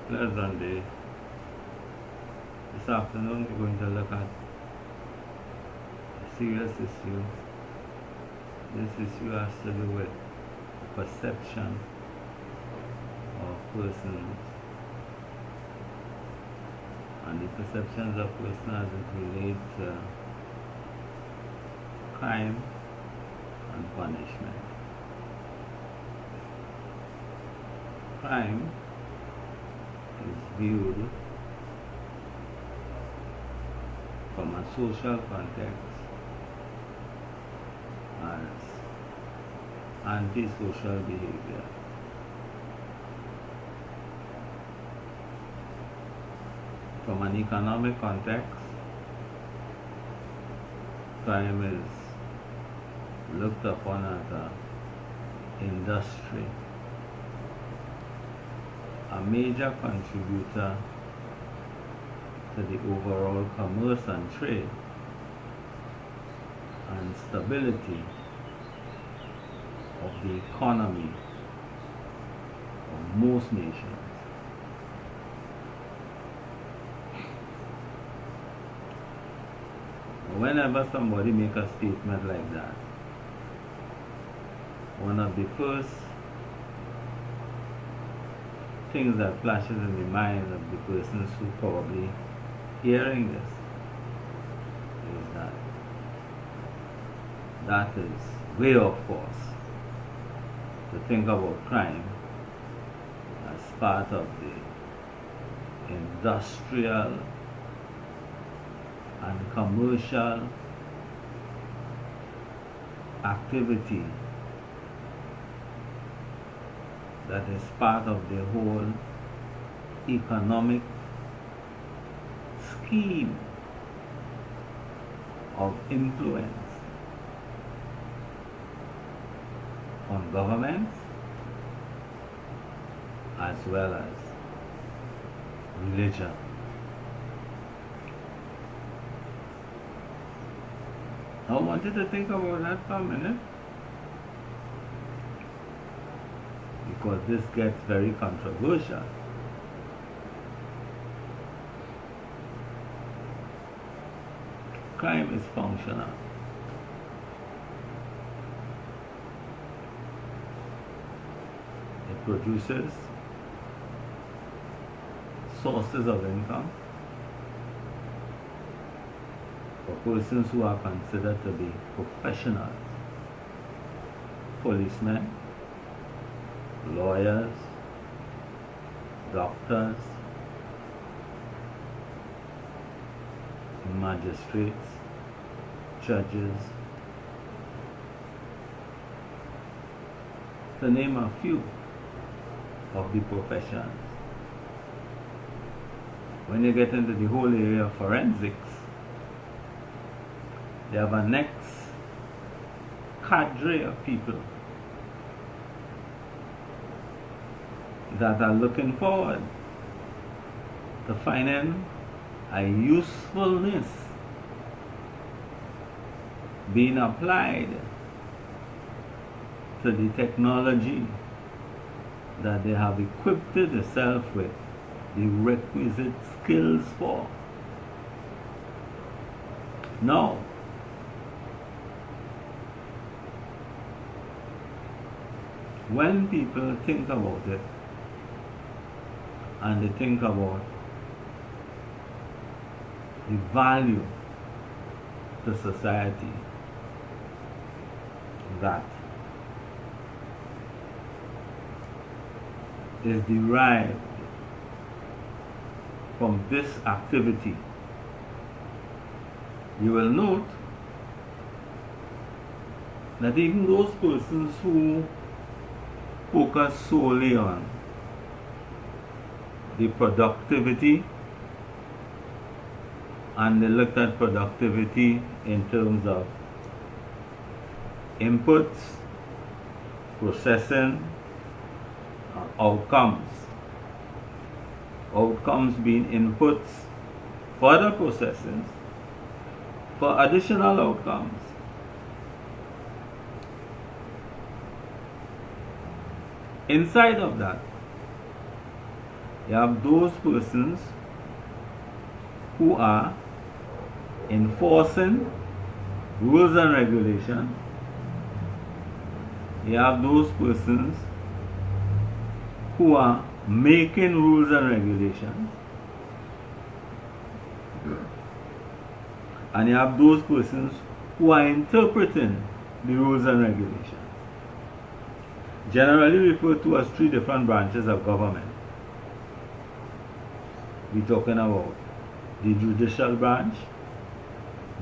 pleasant day. This afternoon we're going to look at a serious issue. This issue has to do with perception of persons and the perceptions of persons as it relates to crime and punishment. Crime is viewed from a social context as antisocial behavior. From an economic context, crime is looked upon as an industry, a major contributor to the overall commerce and trade and stability of the economy of most nations. Whenever somebody makes a statement like that, one of the first things that flashes in the mind of the persons who probably hearing this is that is way off course to think about crime as part of the industrial and commercial activity that is part of the whole economic scheme of influence on governments as well as religion. I wanted to think about that for a minute because this gets very controversial. Crime is functional. It produces sources of income for persons who are considered to be professionals, policemen, lawyers, doctors, magistrates, judges, to name a few of the professions. When you get into the whole area of forensics, they have a next cadre of people that are looking forward to finding a usefulness being applied to the technology that they have equipped themselves with the requisite skills for. Now, when people think about it and they think about the value to society that is derived from this activity, you will note that even those persons who focus solely on the productivity and they looked at productivity in terms of inputs, processing, outcomes. Outcomes being inputs for the processing for additional outcomes. Inside of that, You have those persons who are enforcing rules and regulations. You have those persons who are making rules and regulations. And you have those persons who are interpreting the rules and regulations. Generally referred to as three different branches of government. We're talking about the judicial branch,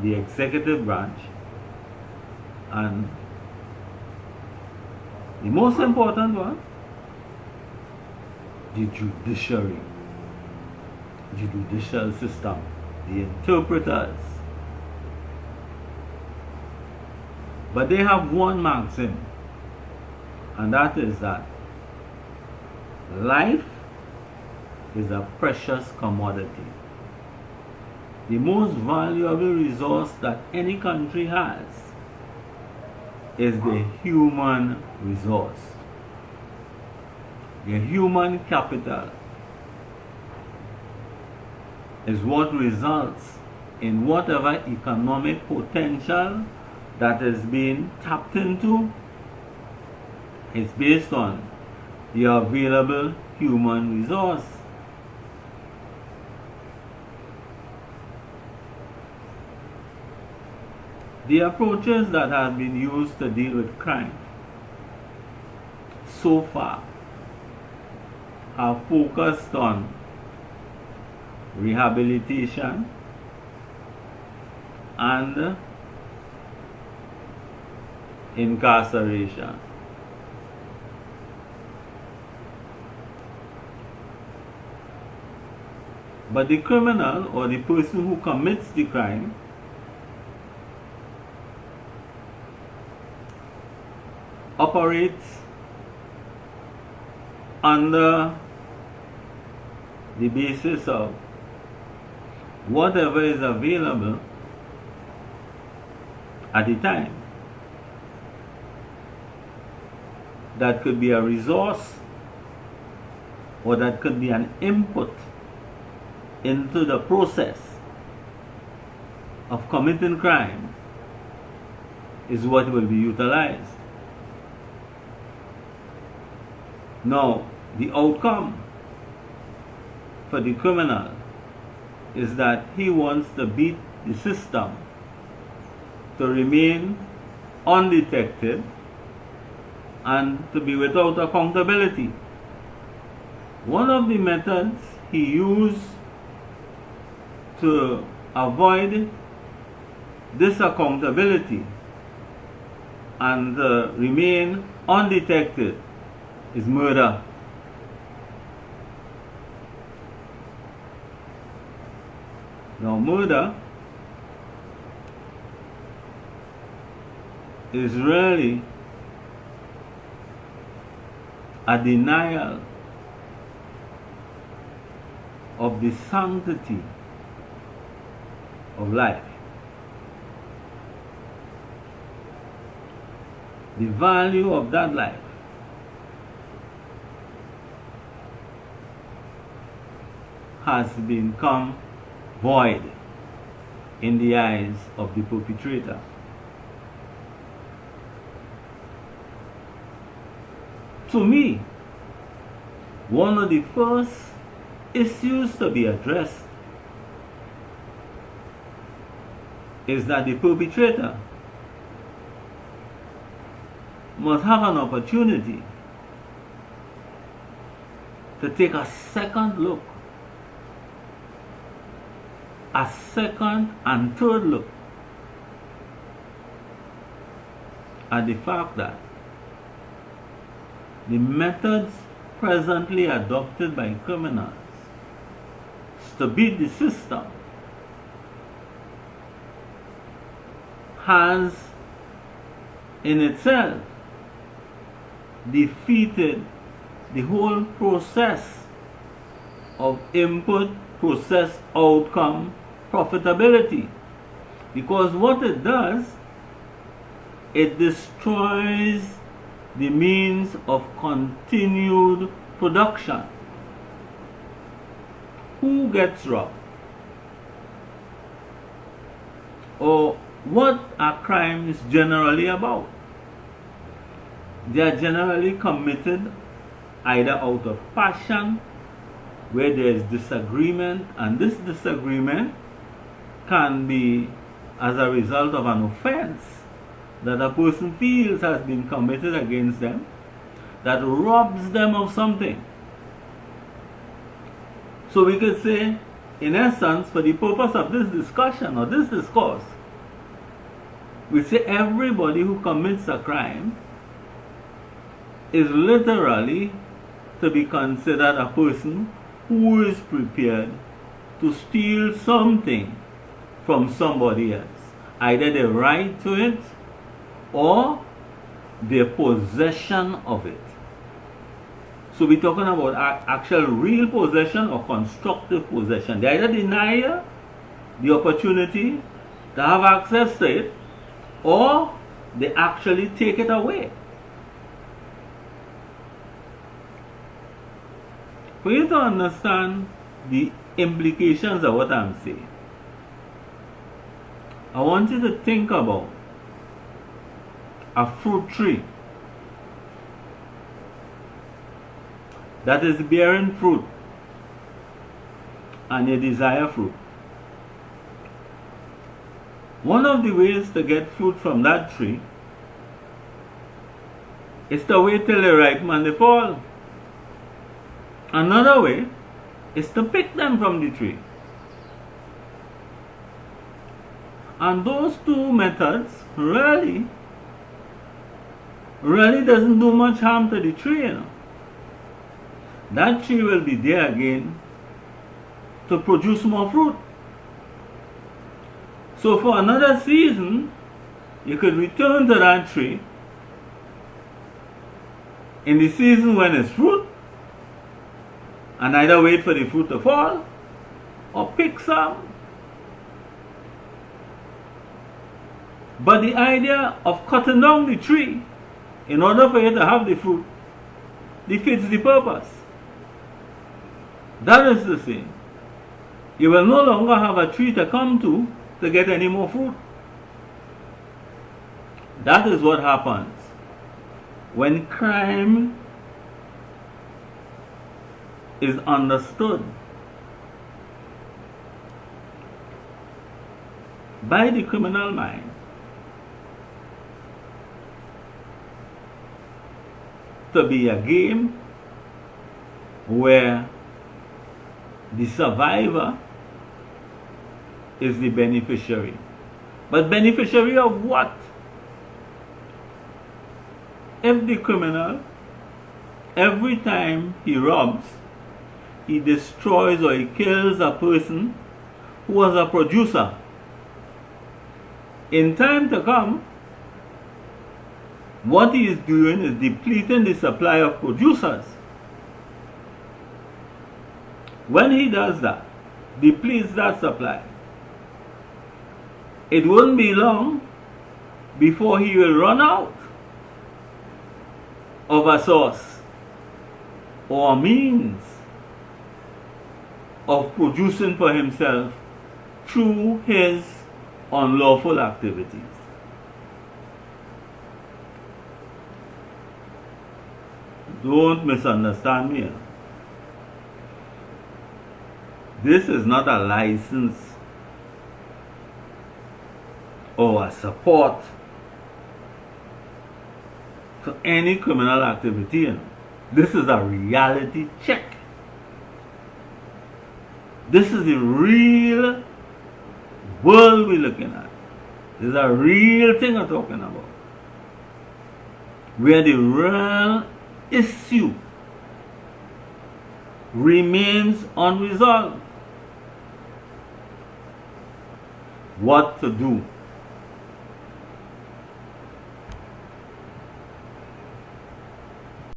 the executive branch, and the most important one, the judiciary, the judicial system, the interpreters. But they have one maxim, and that is that life is a precious commodity. The most valuable resource that any country has is the human resource, the human capital is what results in whatever economic potential that is being tapped into. Is based on the available human resource. The approaches that have been used to deal with crime so far have focused on rehabilitation and incarceration. But the criminal or the person who commits the crime operates under the basis of whatever is available at the time. That could be a resource or that could be an input into the process of committing crime is what will be utilized. Now, the outcome for the criminal is that he wants to beat the system to remain undetected and to be without accountability. One of the methods he used to avoid this accountability and remain undetected is murder. Now, murder is really a denial of the sanctity of life. The value of that life has become void in the eyes of the perpetrator. To me, one of the first issues to be addressed is that the perpetrator must have an opportunity to take a second look, a second and third look at the fact that the methods presently adopted by criminals to beat the system has in itself defeated the whole process of input, process, outcome, profitability. Because what it does, it destroys the means of continued production. who gets robbed, or what are crimes generally about? They are generally committed either out of passion, where there is disagreement, and this disagreement can be as a result of an offense that a person feels has been committed against them that robs them of something. So we could say, in essence, for the purpose of this discussion or this discourse, we say everybody who commits a crime is literally to be considered a person who is prepared to steal something from somebody else, either the right to it or their possession of it. So we're talking about actual real possession or constructive possession. They either deny you the opportunity to have access to it, or they actually take it away. For you to understand the implications of what I'm saying, I want you to think about a fruit tree that is bearing fruit and you desire fruit. One of the ways to get fruit from that tree is to wait till they ripen and they fall. Another way is to pick them from the tree. And those two methods really doesn't do much harm to the tree, you know. That tree will be there again to produce more fruit. So for another season, you could return to that tree in the season when it's fruit, and either wait for the fruit to fall or pick some. But the idea of cutting down the tree in order for you to have the fruit defeats the purpose. That is to say, you will no longer have a tree to come to get any more fruit. That is what happens when crime is understood by the criminal mind to be a game where the survivor is the beneficiary. But beneficiary of what? If the criminal, every time he robs, he destroys or he kills a person who was a producer, in time to come, what he is doing is depleting the supply of producers. When he does that, depletes that supply, it won't be long before he will run out of a source or a means of producing for himself through his unlawful activities. Don't misunderstand me. This is not a license or a support for any criminal activity. This is a reality check. This is the real world we're looking at. This is a real thing I'm talking about. Where the real issue remains unresolved. What to do?